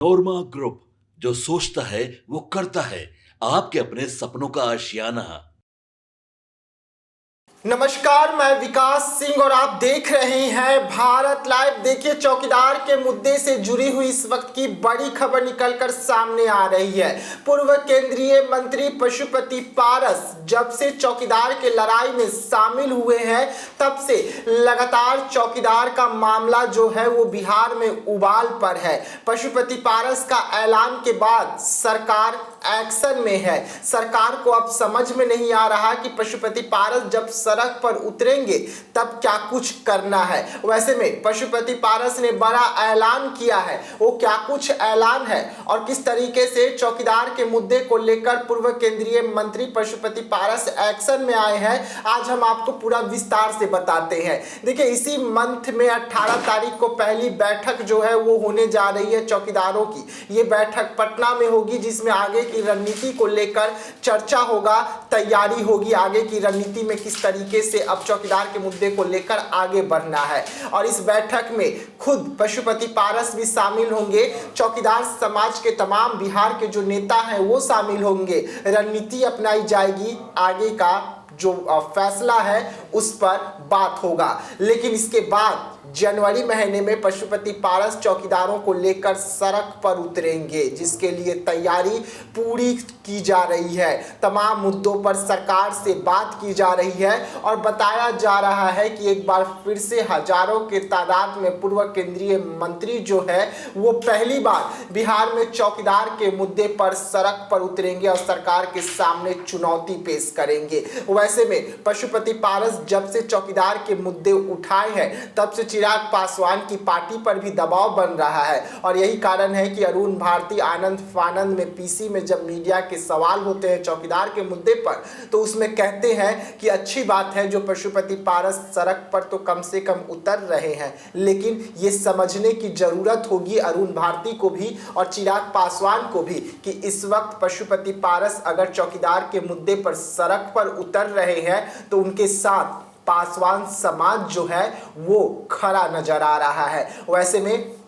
नोरमा group, जो सोचता है वो करता है। आपके अपने सपनों का आशियाना। नमस्कार, मैं विकास सिंह और आप देख रहे हैं भारत लाइव। देखिए, चौकीदार के मुद्दे से जुड़ी हुई इस वक्त की बड़ी खबर निकलकर सामने आ रही है। पूर्व केंद्रीय मंत्री पशुपति पारस जब से चौकीदार के लड़ाई में शामिल हुए हैं, तब से लगातार चौकीदार का मामला जो है वो बिहार में उबाल पर है। पशुपति पारस का ऐलान के बाद सरकार एक्शन में है। सरकार को अब समझ में नहीं आ रहा कि पशुपति पारस जब सड़क पर उतरेंगे तब क्या कुछ करना है। वैसे में पशुपति पारस ने बड़ा ऐलान किया है। वो क्या कुछ ऐलान है और किस तरीके से चौकीदार के मुद्दे को लेकर पूर्व केंद्रीय मंत्री पशुपति पारस एक्शन में आए हैं, आज हम आपको पूरा विस्तार से बताते हैं। देखिए, इसी मंथ में 18 तारीख को पहली बैठक जो है वो होने जा रही है चौकीदारों की। ये बैठक पटना में होगी, जिसमें आगे की रणनीति को लेकर चर्चा होगा, तैयारी होगी आगे की रणनीति में किस तरीके से अब चौकीदार के मुद्दे को लेकर आगे बढ़ना है। और इस बैठक में खुद पशुपति पारस भी शामिल होंगे। चौकीदार समाज के तमाम बिहार के जो नेता हैं वो शामिल होंगे। रणनीति अपनाई जाएगी, आगे का जो फैसला है उस पर बात होगा। लेकिन इसके बाद जनवरी महीने में पशुपति पारस चौकीदारों को लेकर सड़क पर उतरेंगे, जिसके लिए तैयारी पूरी की जा रही है। तमाम मुद्दों पर सरकार से बात की जा रही है और बताया जा रहा है कि एक बार फिर से हजारों के तादाद में पूर्व केंद्रीय मंत्री जो है वो पहली बार बिहार में चौकीदार के मुद्दे पर सड़क पर उतरेंगे और सरकार के सामने चुनौती पेश करेंगे। वैसे में पशुपति पारस जब से चौकीदार के मुद्दे उठाए हैं, तब से चिराग पासवान की पार्टी पर भी दबाव बन रहा है। और यही कारण है कि अरुण भारती आनंद फानंद में पीसी में जब मीडिया के सवाल होते हैं चौकीदार के मुद्दे पर, तो उसमें कहते हैं कि अच्छी बात है जो पशुपति पारस सड़क पर तो कम से कम उतर रहे हैं, लेकिन ये समझने की जरूरत होगी अरुण भारती को भी और चिराग पासवान को भी कि इस वक्त पशुपति पारस अगर चौकीदार के मुद्दे पर सड़क पर उतर रहे हैं तो उनके साथ पासवान समाज जो है वो खड़ा नजर आ रहा है। वैसे में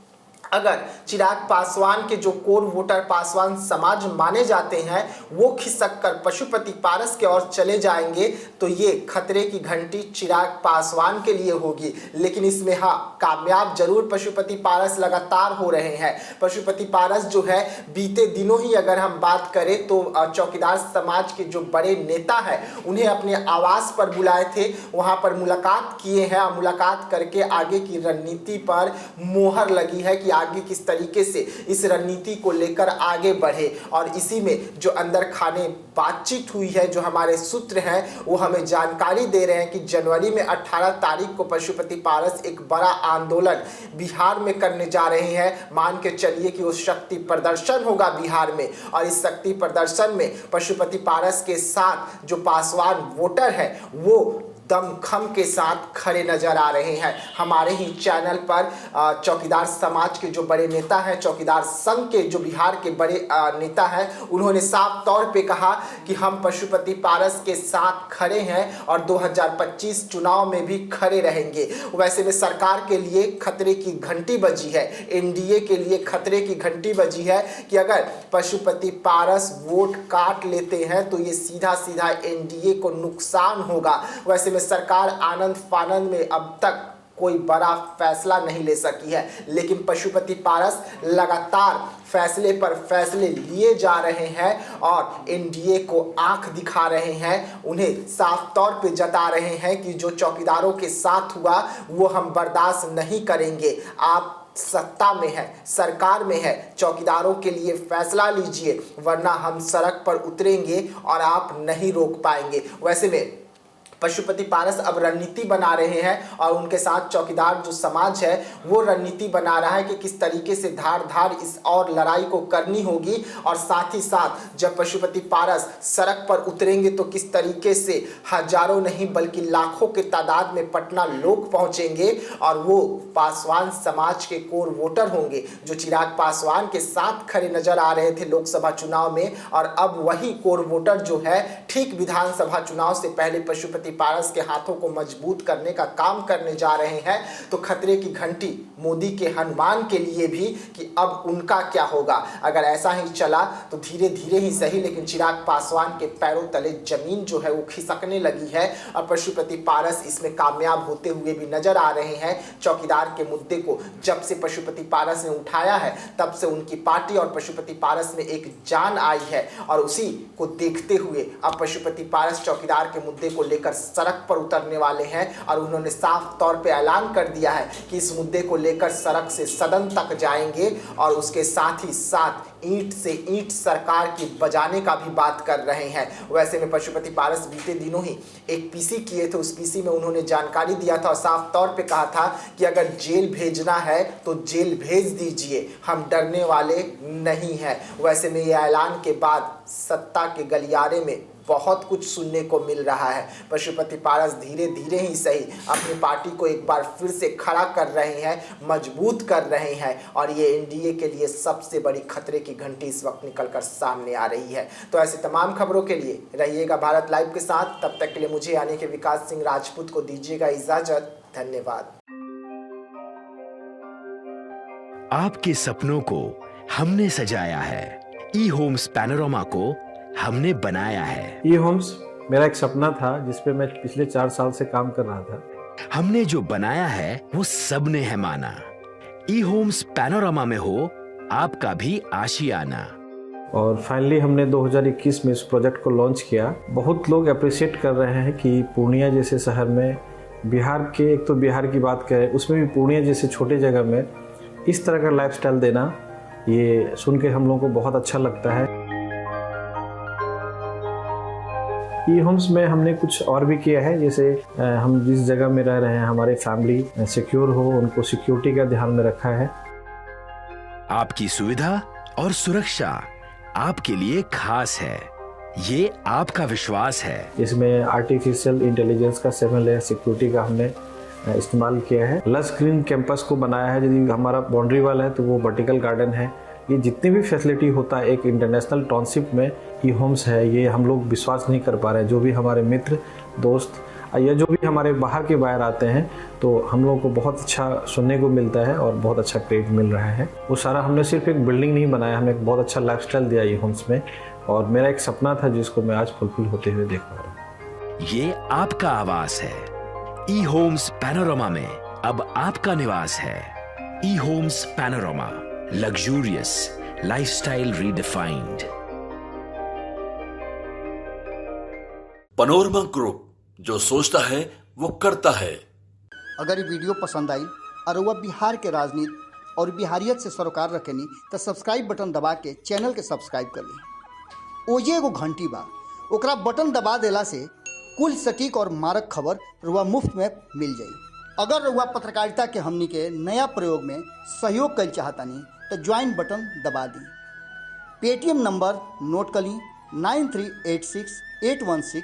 अगर चिराग पासवान के जो कोर वोटर पासवान समाज माने जाते हैं वो खिसक कर पशुपति पारस के ओर चले जाएंगे तो ये खतरे की घंटी चिराग पासवान के लिए होगी। लेकिन इसमें हाँ, कामयाब जरूर पशुपति पारस लगातार हो रहे हैं। पशुपति पारस जो है बीते दिनों ही अगर हम बात करें तो चौकीदार समाज के जो बड़े नेता हैं उन्हें अपने आवास पर बुलाए थे, वहां पर मुलाकात किए हैं और मुलाकात करके आगे की रणनीति पर मोहर लगी है कि आगे किस तरीके से इस रणनीति को लेकर आगे बढ़े। और इसी में जो अंदर खाने बातचीत हुई है, जो हमारे सूत्र हैं वो हमें जानकारी दे रहे हैं कि जनवरी में 18 तारीख को पशुपति पारस एक बड़ा आंदोलन बिहार में करने जा रहे हैं। मान के चलिए कि वो शक्ति प्रदर्शन होगा बिहार में और इस शक्ति प्रदर्शन में पशुपति पारस के साथ जो पासवान वोटर है वो दमखम के साथ खड़े नजर आ रहे हैं। हमारे ही चैनल पर चौकीदार समाज के जो बड़े नेता हैं, चौकीदार संघ के जो बिहार के बड़े नेता हैं, उन्होंने साफ तौर पे कहा कि हम पशुपति पारस के साथ खड़े हैं और 2025 चुनाव में भी खड़े रहेंगे। वैसे में सरकार के लिए खतरे की घंटी बजी है, एनडीए के लिए खतरे की घंटी बजी है कि अगर पशुपति पारस वोट काट लेते हैं तो ये सीधा सीधा एनडीए को नुकसान होगा। वैसे में सरकार आनंद फानंद में अब तक कोई बड़ा फैसला नहीं ले सकी है, लेकिन पशुपति पारस लगातार फैसले पर फैसले लिए जा रहे हैं और एनडीए को आंख दिखा रहे हैं। उन्हें साफ तौर पे जता रहे हैं कि जो चौकीदारों के साथ हुआ वो हम बर्दाश्त नहीं करेंगे। आप सत्ता में है, सरकार में है, चौकीदारों के लिए फैसला लीजिए, वरना हम सड़क पर उतरेंगे और आप नहीं रोक पाएंगे। वैसे में पशुपति पारस अब रणनीति बना रहे हैं और उनके साथ चौकीदार जो समाज है वो रणनीति बना रहा है कि किस तरीके से धार धार इस और लड़ाई को करनी होगी। और साथ ही साथ जब पशुपति पारस सड़क पर उतरेंगे तो किस तरीके से हजारों नहीं बल्कि लाखों के तादाद में पटना लोग पहुंचेंगे और वो पासवान समाज के कोर वोटर होंगे जो चिराग पासवान के साथ खड़े नजर आ रहे थे लोकसभा चुनाव में। और अब वही कोर वोटर जो है ठीक विधानसभा चुनाव से पहले पशुपति पारस के हाथों को मजबूत करने का काम करने जा रहे हैं, तो खतरे की घंटी मोदी के हनुमान के लिए भी कि अब उनका क्या होगा। अगर ऐसा ही चला तो धीरे धीरे ही सही, लेकिन चिराग पासवान के पैरों तले जमीन जो है वो खिसकने लगी है और पशुपति पारस इसमें कामयाब होते हुए भी नजर आ रहे हैं। चौकीदार के मुद्दे को जब से पशुपति पारस ने उठाया है तब से उनकी पार्टी और पशुपति पारस में एक जान आई है, और उसी को देखते हुए अब पशुपति पारस चौकीदार के मुद्दे को लेकर सड़क पर उतरने वाले हैं और उन्होंने साफ तौर पे ऐलान कर दिया है कि इस मुद्दे को लेकर सड़क से सदन तक जाएंगे और उसके साथ ही साथ ईंट से ईंट सरकार की बजाने का भी बात कर रहे हैं। वैसे में पशुपति पारस बीते दिनों ही एक पीसी किए थे, उस पीसी में उन्होंने जानकारी दिया था और साफ तौर पे कहा था कि अगर जेल भेजना है तो जेल भेज दीजिए, हम डरने वाले नहीं हैं। वैसे में ये ऐलान के बाद सत्ता के गलियारे में बहुत कुछ सुनने को मिल रहा है। पशुपति पारस धीरे धीरे ही सही अपनी पार्टी को एक बार फिर से खड़ा कर रहे हैं, मजबूत कर रहे हैं, और ये एनडीए के लिए सबसे बड़ी खतरे की घंटी इस वक्त निकलकर सामने आ रही है। तो ऐसी तमाम खबरों के लिए रहिएगा भारत लाइव के साथ। तब तक के लिए मुझे यानी कि विकास सिंह राजपूत को दीजिएगा इजाजत। धन्यवाद। आपके सपनों को हमने सजाया है, ई होम्स पैनोरमा को हमने बनाया है। ई होम्स मेरा एक सपना था जिस पे मैं पिछले 4 साल से काम कर रहा था। हमने जो बनाया है वो सबने है माना। ई होम्स पैनोरमा में हो आपका भी आशियाना। और फाइनली हमने 2021 में इस प्रोजेक्ट को लॉन्च किया। बहुत लोग अप्रिशिएट कर रहे हैं कि पूर्णिया जैसे शहर में, बिहार के, एक तो बिहार की बात करें उसमें भी पूर्णिया जैसे छोटे जगह में इस तरह का लाइफस्टाइल देना, ये सुन के हम लोगों को बहुत अच्छा लगता है। ई होम्स में हमने कुछ और भी किया है, जैसे हम जिस जगह में रह रहे हैं हमारी फैमिली सिक्योर हो, उनको सिक्योरिटी का ध्यान में रखा है। आपकी सुविधा और सुरक्षा आपके लिए खास है, ये आपका विश्वास है। इसमें आर्टिफिशियल इंटेलिजेंस का 7 लेयर सिक्योरिटी का हमने इस्तेमाल किया है। लस ग्रीन कैंपस को बनाया है। यदि हमारा बाउंड्री वाल है तो वो वर्टिकल गार्डन है। ये जितनी भी फैसिलिटी होता है एक इंटरनेशनल टाउनशिप में ई होम्स है, ये हम लोग विश्वास नहीं कर पा रहे हैं। जो भी हमारे मित्र दोस्त या जो भी हमारे बाहर के बाहर आते हैं तो हम लोगों को बहुत अच्छा सुनने को मिलता है और बहुत अच्छा क्रेडिट मिल रहा है। वो सारा हमने सिर्फ एक बिल्डिंग नहीं बनाया, हमने एक बहुत अच्छा लाइफस्टाइल दिया ई होम्स में, और मेरा एक सपना था जिसको मैं आज फुलफिल होते हुए देख पा रहा हूँ। ये आपका आवास है। ई होम्स पैनोरमा में अब आपका निवास है। E Homes Panorama, luxurious lifestyle redefined. Panorama group, जो सोचता है वो करता है। अगर ये वीडियो पसंद आई और वह बिहार के राजनीति और बिहारियत से सरोकार रखेनी तो सब्सक्राइब बटन दबा के चैनल के सब्सक्राइब कर ली। ओजे एगो घंटी बा, ओकरा बटन दबा देला से कुल सटीक और मारक खबर रुआ मुफ्त में मिल जाई। अगर रुआ पत्रकारिता के हमनी के नया प्रयोग में सहयोग कर चाहतानी तो ज्वाइन बटन दबा दी। पेटीएम नंबर नोट कर ली 9386 816